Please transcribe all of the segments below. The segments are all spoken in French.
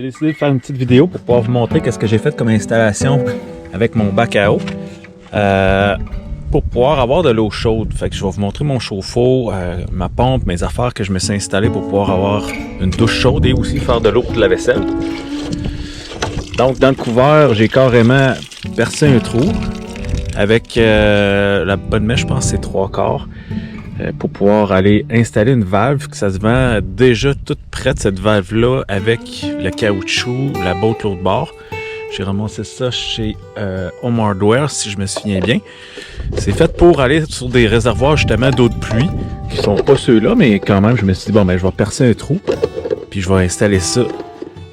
j'ai décidé de faire une petite vidéo pour pouvoir vous montrer qu'est-ce que j'ai fait comme installation avec mon bac à eau pour pouvoir avoir de l'eau chaude. Fait que je vais vous montrer mon chauffe-eau, ma pompe, mes affaires que je me suis installé pour pouvoir avoir une douche chaude et aussi faire de l'eau pour de la vaisselle. Donc dans le couvert, j'ai carrément percé un trou avec la bonne mèche, je pense que c'est 3/4. Pour pouvoir aller installer une valve, que ça se vend déjà toute prête, cette valve-là, avec le caoutchouc, la botte l'autre bord. J'ai ramassé ça chez Home Hardware, si je me souviens bien. C'est fait pour aller sur des réservoirs justement d'eau de pluie, qui sont pas ceux-là, mais quand même, je me suis dit, bon, ben, je vais percer un trou, puis je vais installer ça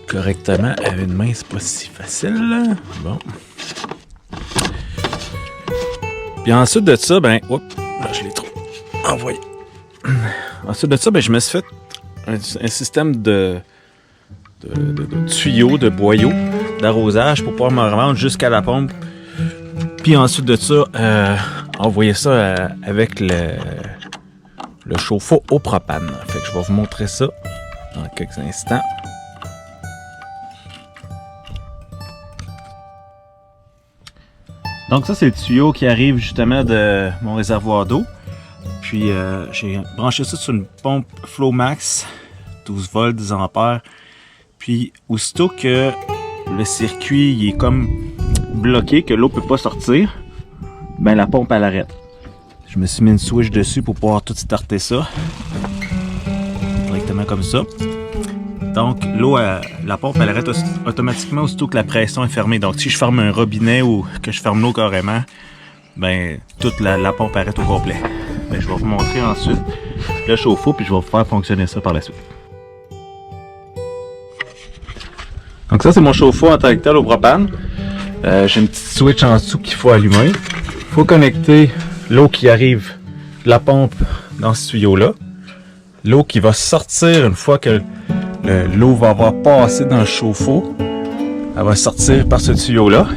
correctement. Avec une main, c'est pas si facile. Bon. Puis ensuite de ça, ben, oups, là, je l'ai trop envoyé. Ensuite de ça, ben, je me suis fait un système de tuyaux, de boyaux d'arrosage pour pouvoir me rendre jusqu'à la pompe. Puis ensuite de ça, envoyer ça avec le chauffe-eau au propane. Fait que je vais vous montrer ça dans quelques instants. Donc ça, c'est le tuyau qui arrive justement de mon réservoir d'eau. Puis j'ai branché ça sur une pompe Flowmax, 12 volts, 10 ampères. Puis aussitôt que le circuit il est comme bloqué, que l'eau peut pas sortir, ben la pompe elle arrête. Je me suis mis une switch dessus pour pouvoir tout starter ça. Directement comme ça. Donc l'eau, la pompe elle arrête automatiquement aussitôt que la pression est fermée. Donc si je ferme un robinet ou que je ferme l'eau carrément, ben toute la pompe arrête au complet. Ben, je vais vous montrer ensuite le chauffe-eau puis je vais vous faire fonctionner ça par la suite. Donc ça c'est mon chauffe-eau en tant que tel au propane. J'ai une petite switch en dessous qu'il faut allumer. Il faut connecter l'eau qui arrive de la pompe dans ce tuyau-là. L'eau qui va sortir une fois que l'eau va avoir passé dans le chauffe-eau. Elle va sortir par ce tuyau-là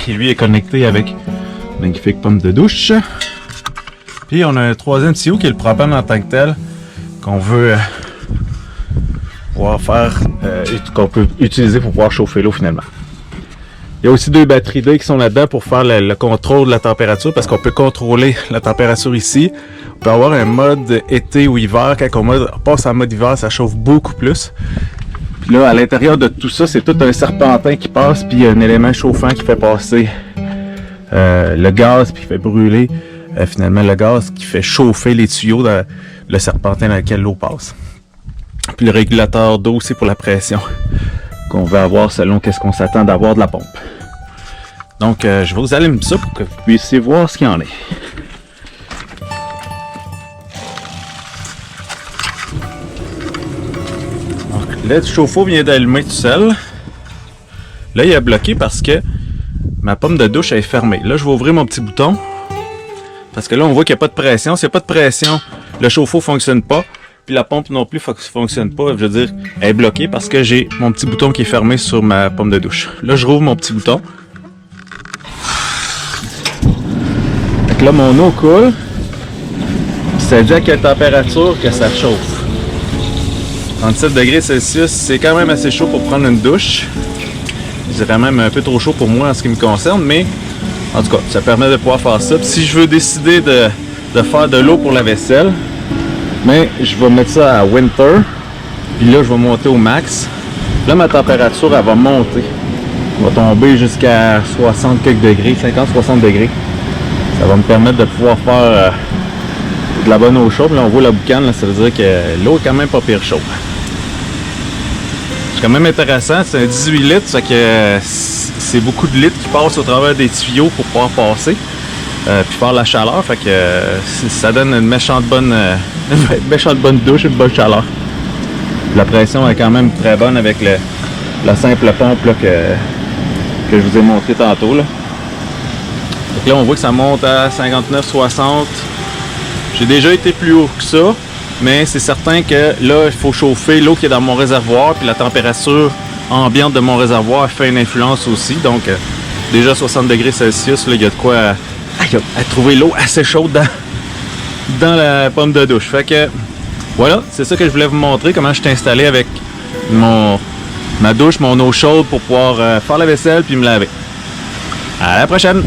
qui lui est connecté avec une magnifique pomme de douche. Puis on a un troisième tuyau qui est le propane en tant que tel qu'on veut pouvoir faire, qu'on peut utiliser pour pouvoir chauffer l'eau finalement. Il y a aussi deux batteries D qui sont là-dedans pour faire le contrôle de la température parce qu'on peut contrôler la température ici. On peut avoir un mode été ou hiver. Quand on passe en mode hiver, ça chauffe beaucoup plus. Puis là, à l'intérieur de tout ça, c'est tout un serpentin qui passe puis un élément chauffant qui fait passer le gaz puis qui fait brûler finalement le gaz qui fait chauffer les tuyaux dans le serpentin dans lequel l'eau passe. Puis le régulateur d'eau aussi pour la pression qu'on veut avoir selon qu'est-ce qu'on s'attend d'avoir de la pompe. Donc je vais vous allumer ça pour que vous puissiez voir ce qu'il y en est. Donc le chauffe-eau vient d'allumer tout seul. Là il est bloqué parce que ma pomme de douche est fermée. Là je vais ouvrir mon petit bouton. Parce que là, on voit qu'il n'y a pas de pression. S'il n'y a pas de pression, le chauffe-eau ne fonctionne pas. Puis la pompe non plus ne fonctionne pas. Je veux dire, elle est bloquée parce que j'ai mon petit bouton qui est fermé sur ma pomme de douche. Là, je rouvre mon petit bouton. Donc là, mon eau coule. Puis ça dit à quelle température que ça chauffe. 37 degrés Celsius, c'est quand même assez chaud pour prendre une douche. C'est quand même un peu trop chaud pour moi en ce qui me concerne, mais en tout cas, ça permet de pouvoir faire ça. Puis si je veux décider de faire de l'eau pour la vaisselle, mais je vais mettre ça à winter. Puis là, je vais monter au max. Là, ma température, elle va monter. Elle va tomber jusqu'à 60 quelques degrés, 50-60 degrés. Ça va me permettre de pouvoir faire de la bonne eau chaude. Là, on voit la boucane, là, ça veut dire que l'eau est quand même pas pire chaude. C'est quand même intéressant. C'est un 18 litres, ça fait que c'est beaucoup de litres qui passent au travers des tuyaux pour pouvoir passer puis faire la chaleur, fait que ça donne une méchante bonne douche, une bonne chaleur. La pression est quand même très bonne avec la simple pompe là, que je vous ai montré tantôt. Là. Donc là on voit que ça monte à 59-60. J'ai déjà été plus haut que ça, mais c'est certain que là il faut chauffer l'eau qui est dans mon réservoir, puis la température ambiante de mon réservoir fait une influence aussi. Donc déjà 60 degrés Celsius, là, il y a de quoi à trouver l'eau assez chaude dans la pomme de douche. Fait que voilà, c'est ça que je voulais vous montrer, comment je suis installé avec mon ma douche, mon eau chaude pour pouvoir faire la vaisselle puis me laver. À la prochaine!